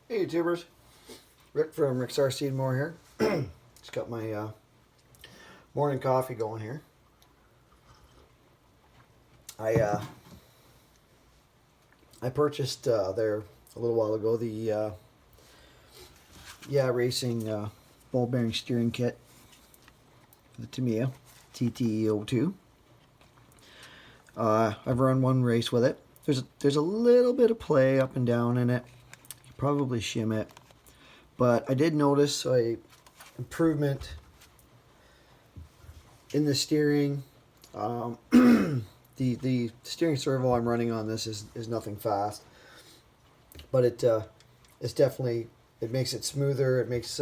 Hey YouTubers, Rick from Rick's RC and More here. Just got my morning coffee going here. I purchased there a little while ago the Racing ball bearing steering kit for the Tamiya TT02. I've run one race with it. There's a little bit of play up and down in it. You probably shim it. But I did notice a improvement in the steering. The steering servo I'm running on this is nothing fast, but it's definitely, it makes it smoother. It makes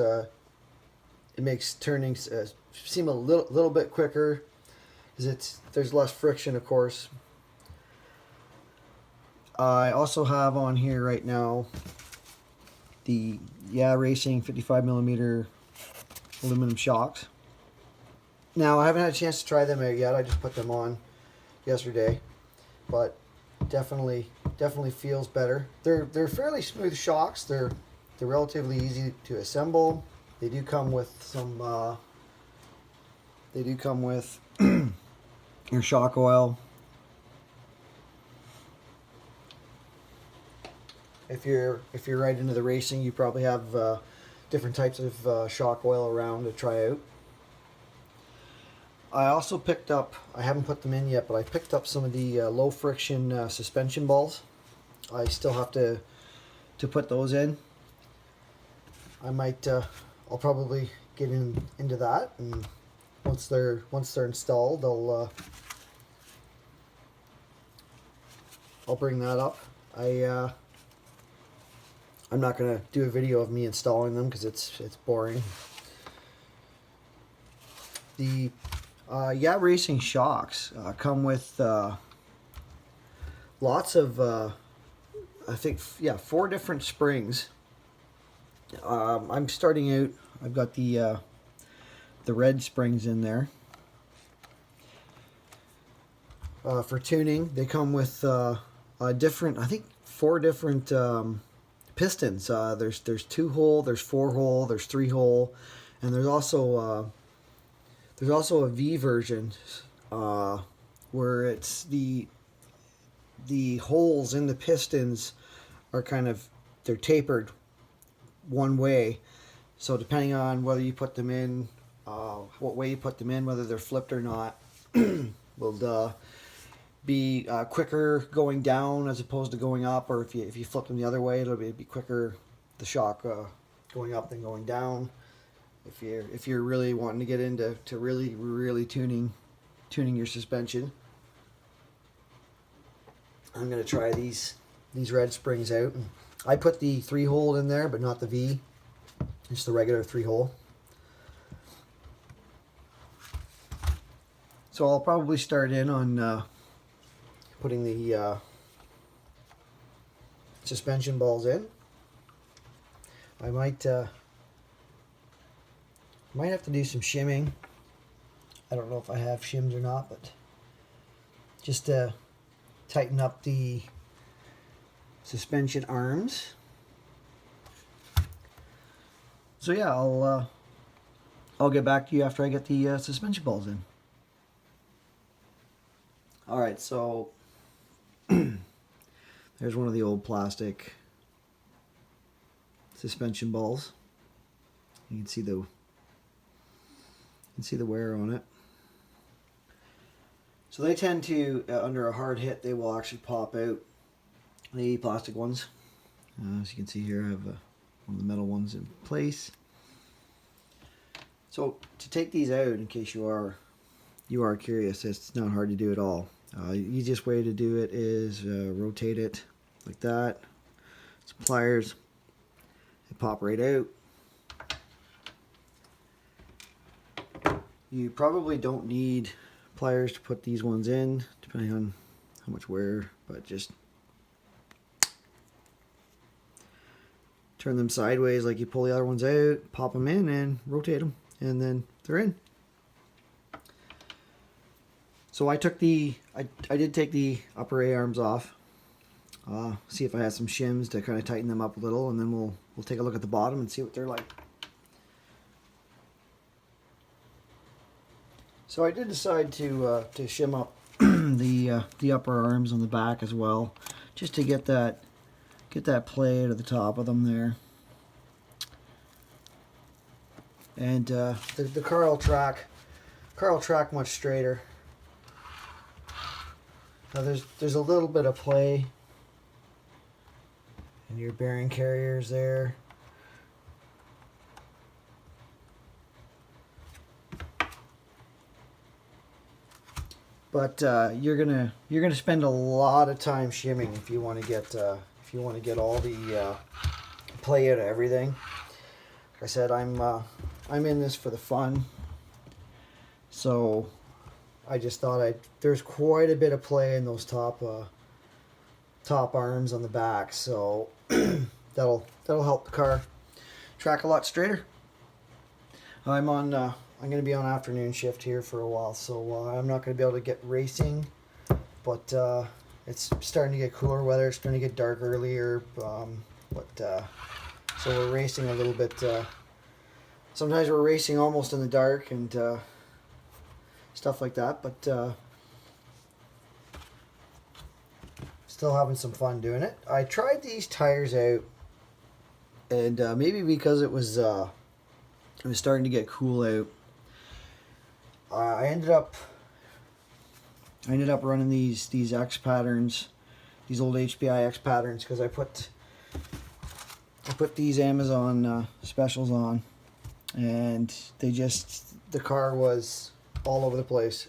turning seem a little bit quicker because there's less friction, of course. I also have on here right now the Racing 55mm aluminum shocks. Now I haven't had a chance to try them out yet. I just put them on yesterday, but definitely feels better. They're fairly smooth shocks. They're relatively easy to assemble. They do come with some. They do come with your shock oil. If you're right into the racing, you probably have different types of shock oil around to try out. I also picked up, I haven't put them in yet, but I picked up some of the low friction suspension balls. I still have to put those in. I might, I'll probably get into that, and once they're installed, I'll bring that up. I'm not gonna do a video of me installing them because it's boring. The Racing shocks come with lots of I think 4 different springs. I'm starting out. I've got the red springs in there for tuning. They come with different, I think 4 different pistons. There's 2-hole, there's 4-hole, there's 3-hole, and there's also a V version where it's the holes in the pistons are they're tapered one way. So depending on whether you put them in, what way you put them in, whether they're flipped or not, will be quicker going down as opposed to going up. Or if you flip them the other way, it'll be quicker, the shock going up than going down. If you're really wanting to get into really tuning your suspension, I'm gonna try these red springs out. I put the 3-hole in there, but not the V, just the regular 3-hole. So I'll probably start in on putting the suspension balls in. I might have to do some shimming. I don't know if I have shims or not, but just to tighten up the suspension arms. So yeah, I'll get back to you after I get the suspension balls in. All right, so there's one of the old plastic suspension balls. You can see the wear on it. So they tend to, under a hard hit, they will actually pop out. The plastic ones. As you can see here, I have one of the metal ones in place. So to take these out, in case you are curious, it's not hard to do at all. The easiest way to do it is rotate it like that. Some pliers. They pop right out. You probably don't need pliers to put these ones in, depending on how much wear, but just turn them sideways like you pull the other ones out, pop them in and rotate them, and then they're in. So I did take the upper A arms off. see if I have some shims to kind of tighten them up a little, and then we'll take a look at the bottom and see what they're like. So I did decide to shim up the upper arms on the back as well, just to get that play out of the top of them there. And the car will track much straighter. Now there's a little bit of play in your bearing carriers there. But you're gonna spend a lot of time shimming if you want to get all the play out of everything. Like I said, I'm in this for the fun. So I just thought there's quite a bit of play in those top arms on the back, so that'll help the car track a lot straighter. I'm going to be on afternoon shift here for a while, so I'm not going to be able to get racing, but it's starting to get cooler weather. It's starting to get dark earlier, so we're racing a little bit. Sometimes we're racing almost in the dark and stuff like that, but still having some fun doing it. I tried these tires out, and maybe because it was starting to get cool out, I ended up running these X patterns, these old HPI X patterns, because I put these Amazon specials on, and the car was all over the place.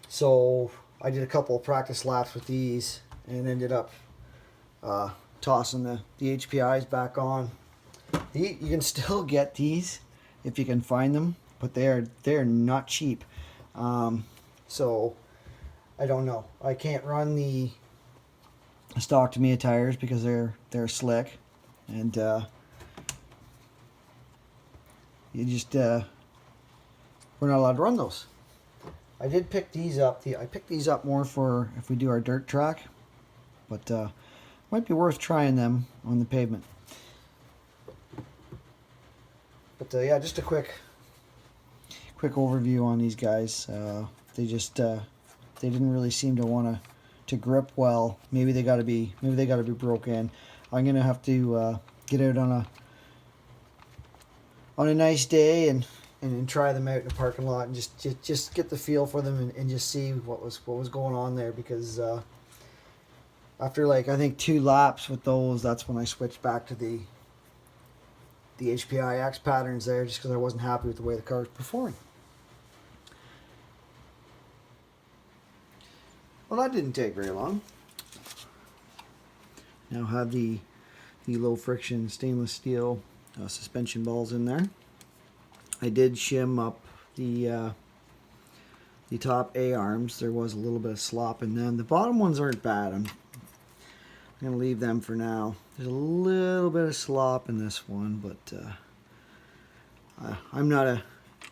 So I did a couple of practice laps with these and ended up tossing the HPIs back on. You can still get these if you can find them, but they're not cheap. So I don't know. I can't run the stock Tamiya tires because they're slick, and you just we're not allowed to run those. I did pick these up. I picked these up more for if we do our dirt track, but might be worth trying them on the pavement. But yeah, just a quick overview on these guys. They didn't really seem to want to grip well. Maybe they got to be broken. I'm gonna have to get out on a nice day and try them out in the parking lot and just get the feel for them and just see what was going on there, because after like I think 2 laps with those, that's when I switched back to the HPI X patterns there, just because I wasn't happy with the way the car was performing. Well, that didn't take very long. Now have the low friction stainless steel suspension balls in there. I did shim up the top A arms. There was a little bit of slop in them. The bottom ones aren't bad. I'm going to leave them for now. There's a little bit of slop in this one, but I'm not a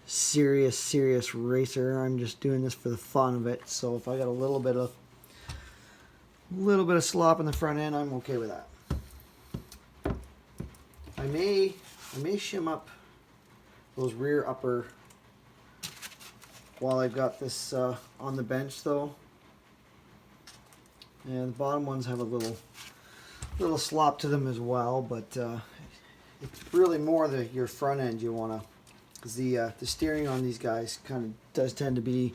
serious racer. I'm just doing this for the fun of it. So if I got a little bit of slop in the front end, I'm okay with that. I may shim up those rear upper while I've got this on the bench though. And the bottom ones have a little slop to them as well, but it's really more your front end you want to, because the steering on these guys kind of does tend to be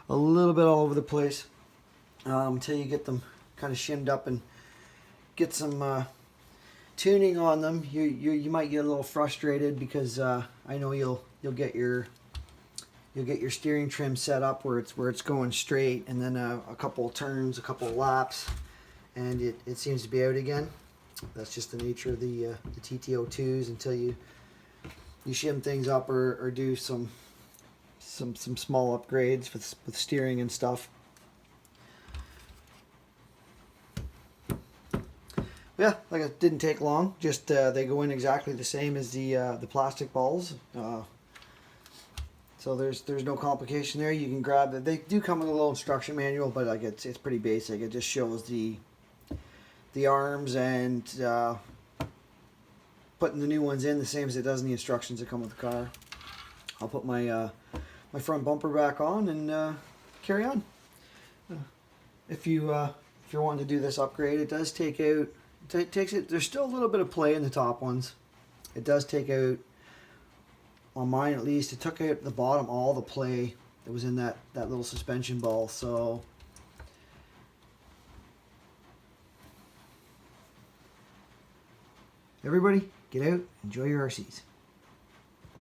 a little bit all over the place until you get them kind of shimmed up and get some tuning on them. You might get a little frustrated because I know you'll get your steering trim set up where it's going straight, and then a couple of turns, a couple of laps, and it seems to be out again. That's just the nature of the TT02s until you shim things up or do some small upgrades with steering and stuff. Yeah, like it didn't take long. Just they go in exactly the same as the plastic balls. So there's no complication there. You can grab it. They do come with a little instruction manual, but like it's pretty basic. It just shows the arms and putting the new ones in the same as it does in the instructions that come with the car. I'll put my my front bumper back on and carry on. If you're wanting to do this upgrade, it does take out. It takes it. There's still a little bit of play in the top ones. It does take out. On mine, at least, it took out the bottom all the play that was in that little suspension ball. So everybody, get out, enjoy your RCs.